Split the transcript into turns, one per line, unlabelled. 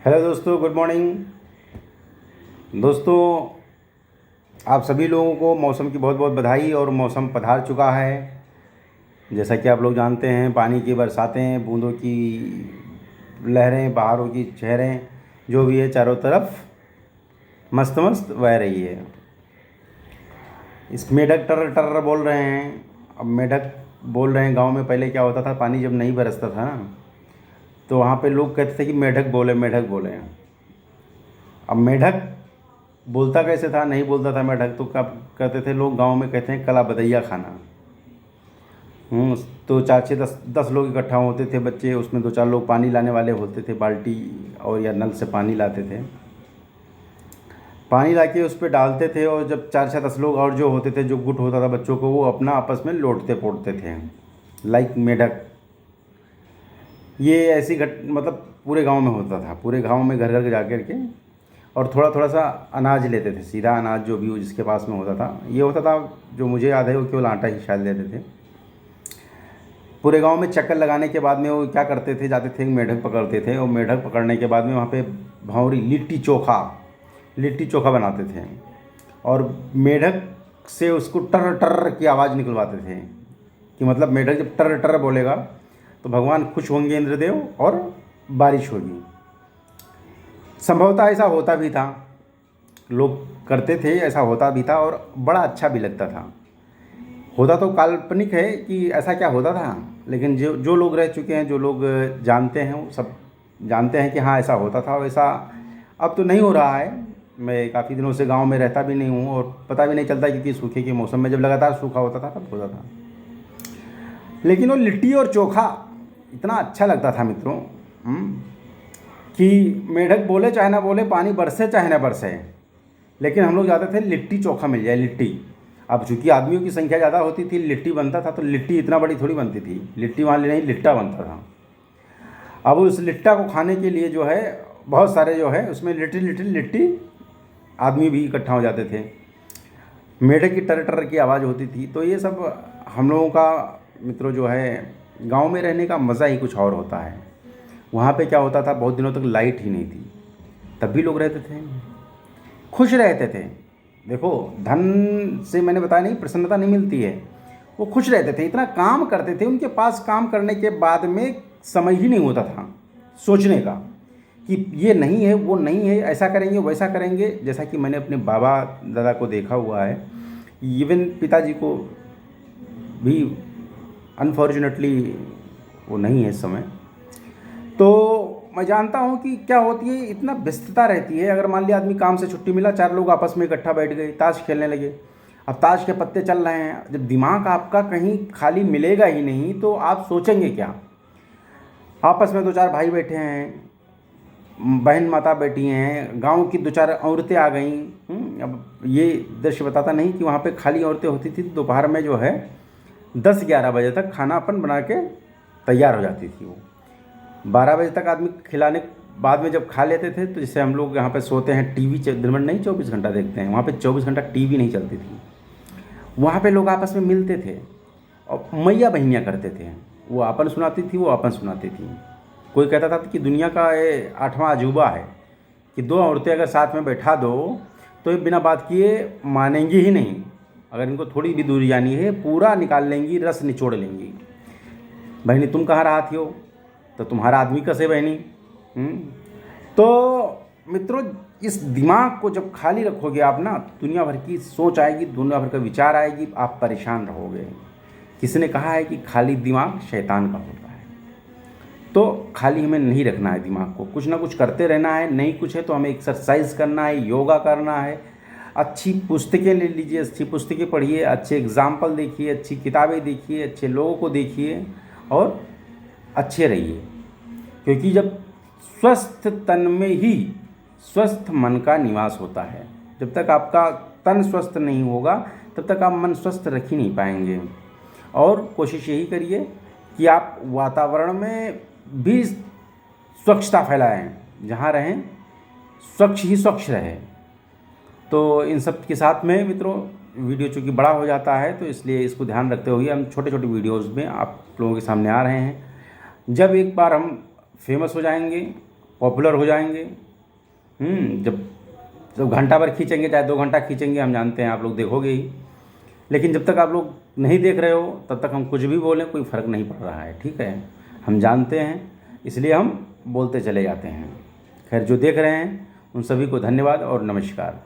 Hello दोस्तों, good morning. दोस्तों, आप सभी लोगों को मौसम की बहुत बहुत बधाई। और मौसम पधार चुका है। जैसा कि आप लोग जानते हैं, पानी की बरसातें, बूंदों की लहरें, बहारों की चेहरें, जो भी है चारों तरफ मस्त मस्त बह रही है। इस मेढक टर टर बोल रहे हैं। अब मेढक बोल रहे हैं। गांव में पहले क्या होता था, पानी जब नहीं बरसता था ना, तो वहाँ पे लोग कहते थे कि मेढक बोले, मेढक बोले। अब मेढक बोलता कैसे था, नहीं बोलता था मेढक, तो कब कहते थे लोग गांव में, कहते हैं कला बदैया खाना। तो 4 6 10 10 लोग इकट्ठा होते थे, बच्चे, उसमें 2 4 लोग पानी लाने वाले होते थे, बाल्टी और या नल से पानी लाते थे। पानी ला के उस पर डालते थे, और जब 4 6 10 लोग और जो होते थे, जो गुट होता था बच्चों को, वो अपना आपस में लौटते पोड़ते थे, लाइक मेढक। ये ऐसी मतलब पूरे गांव में होता था। पूरे गांव में घर घर जा कर के, और थोड़ा थोड़ा सा अनाज लेते थे, सीधा अनाज जो भी जिसके पास में होता था। ये होता था, जो मुझे याद है, वो केवल आटा ही शायद लेते थे। पूरे गांव में चक्कर लगाने के बाद में वो क्या करते थे, जाते थे मेढक पकड़ते थे, और मेढक पकड़ने के बाद में वहाँ पे भौरी लिट्टी चोखा बनाते थे, और मेढक से उसको टर टर की आवाज़ निकलवाते थे। कि मतलब मेढक जब टर टर बोलेगा तो भगवान खुश होंगे, इंद्रदेव, और बारिश होगी। संभवतः ऐसा होता भी था, लोग करते थे, ऐसा होता भी था, और बड़ा अच्छा भी लगता था। होता तो काल्पनिक है कि ऐसा क्या होता था, लेकिन जो जो लोग रह चुके हैं, जो लोग जानते हैं, वो सब जानते हैं कि हाँ ऐसा होता था। वैसा अब तो नहीं हो रहा है। मैं काफ़ी दिनों से गांव में रहता भी नहीं हूँ, और पता भी नहीं चलता, क्योंकि सूखे के मौसम में जब लगातार सूखा होता था तब होता था। लेकिन वो लिट्टी और चोखा इतना अच्छा लगता था मित्रों, कि मेढक बोले चाहे ना बोले, पानी बरसे चाहे ना बरसे, लेकिन हम लोग जाते थे लिट्टी चोखा मिल जाए, लिट्टी। अब चूँकि आदमियों की संख्या ज़्यादा होती थी, लिट्टी बनता था, तो लिट्टी इतना बड़ी थोड़ी बनती थी, लिट्टी वहाँ नहीं, लिट्टा बनता था। अब उस लिट्टा को खाने के लिए जो है, बहुत सारे जो है उसमें लिट्टी आदमी भी इकट्ठा हो जाते थे। मेढक की टर टर की आवाज़ होती थी। तो ये सब हम लोगों का मित्रों जो है, गांव में रहने का मज़ा ही कुछ और होता है। वहाँ पे क्या होता था, बहुत दिनों तक लाइट ही नहीं थी, तब भी लोग रहते थे, खुश रहते थे। देखो, धन से मैंने बताया नहीं, प्रसन्नता नहीं मिलती है। वो खुश रहते थे, इतना काम करते थे, उनके पास काम करने के बाद में समय ही नहीं होता था सोचने का कि ये नहीं है, वो नहीं है, ऐसा करेंगे, वैसा करेंगे। जैसा कि मैंने अपने बाबा दादा को देखा हुआ है, इवन पिताजी को भी अनफॉर्चुनेटली वो नहीं है इस समय। तो मैं जानता हूँ कि क्या होती है, इतना व्यस्तता रहती है। अगर मान लिया आदमी काम से छुट्टी मिला, 4 लोग आपस में इकट्ठा बैठ गए, ताश खेलने लगे। अब ताश के पत्ते चल रहे हैं, जब दिमाग आपका कहीं खाली मिलेगा ही नहीं, तो आप सोचेंगे क्या। आपस में 2 4 भाई बैठे हैं, बहन माता बैठी हैं, गांव की 2 4 औरतें आ गईं। अब ये दृश्य बताता नहीं कि वहाँ पे खाली औरतें होती थी, दोपहर में जो है 10 11 बजे तक खाना अपन बना के तैयार हो जाती थी। वो 12 बजे तक आदमी खिलाने बाद में जब खा लेते थे, तो जैसे हम लोग यहाँ पे सोते हैं, टीवी दिन भर नहीं 24 घंटा देखते हैं, वहाँ पे 24 घंटा टीवी नहीं चलती थी। वहाँ पे लोग आपस में मिलते थे, और मैया बहनियाँ करते थे। वो आपन सुनाती थी, वो आपन सुनाती थी। कोई कहता था कि दुनिया का ये 8वां अजूबा है, कि 2 औरतें अगर साथ में बैठा दो तो ये बिना बात किए मानेंगी ही नहीं। अगर इनको थोड़ी भी दूरी जानी है, पूरा निकाल लेंगी, रस निचोड़ लेंगी। बहनी तुम कहाँ रहा थी हो, तो तुम्हारा आदमी कैसे बहनी। तो मित्रों, इस दिमाग को जब खाली रखोगे आप ना, दुनिया भर की सोच आएगी, दुनिया भर का विचार आएगी, आप परेशान रहोगे। किसी ने कहा है कि खाली दिमाग शैतान का होता है। तो खाली हमें नहीं रखना है दिमाग को, कुछ ना कुछ करते रहना है। नहीं कुछ है तो हमें एक्सरसाइज करना है, योगा करना है, अच्छी पुस्तकें ले लीजिए, अच्छी पुस्तकें पढ़िए, अच्छे एग्जाम्पल देखिए, अच्छी किताबें देखिए, अच्छे लोगों को देखिए, और अच्छे रहिए। क्योंकि जब स्वस्थ तन में ही स्वस्थ मन का निवास होता है। जब तक आपका तन स्वस्थ नहीं होगा, तब तक आप मन स्वस्थ रख ही नहीं पाएंगे। और कोशिश यही करिए कि आप वातावरण में भी स्वच्छता फैलाएं, जहाँ रहें स्वच्छ ही स्वच्छ रहे। तो इन सब के साथ में मित्रों, वीडियो चूँकि बड़ा हो जाता है, तो इसलिए इसको ध्यान रखते हुए हम छोटे छोटे वीडियोज़ में आप लोगों के सामने आ रहे हैं। जब एक बार हम फेमस हो जाएंगे, पॉपुलर हो जाएंगे। जब जब घंटा भर खींचेंगे, चाहे 2 घंटा खींचेंगे, हम जानते हैं आप लोग देखोगे ही। लेकिन जब तक आप लोग नहीं देख रहे हो तब तक हम कुछ भी बोलें कोई फ़र्क नहीं पड़ रहा है, ठीक है। हम जानते हैं, इसलिए हम बोलते चले जाते हैं। खैर, जो देख रहे हैं उन सभी को धन्यवाद और नमस्कार।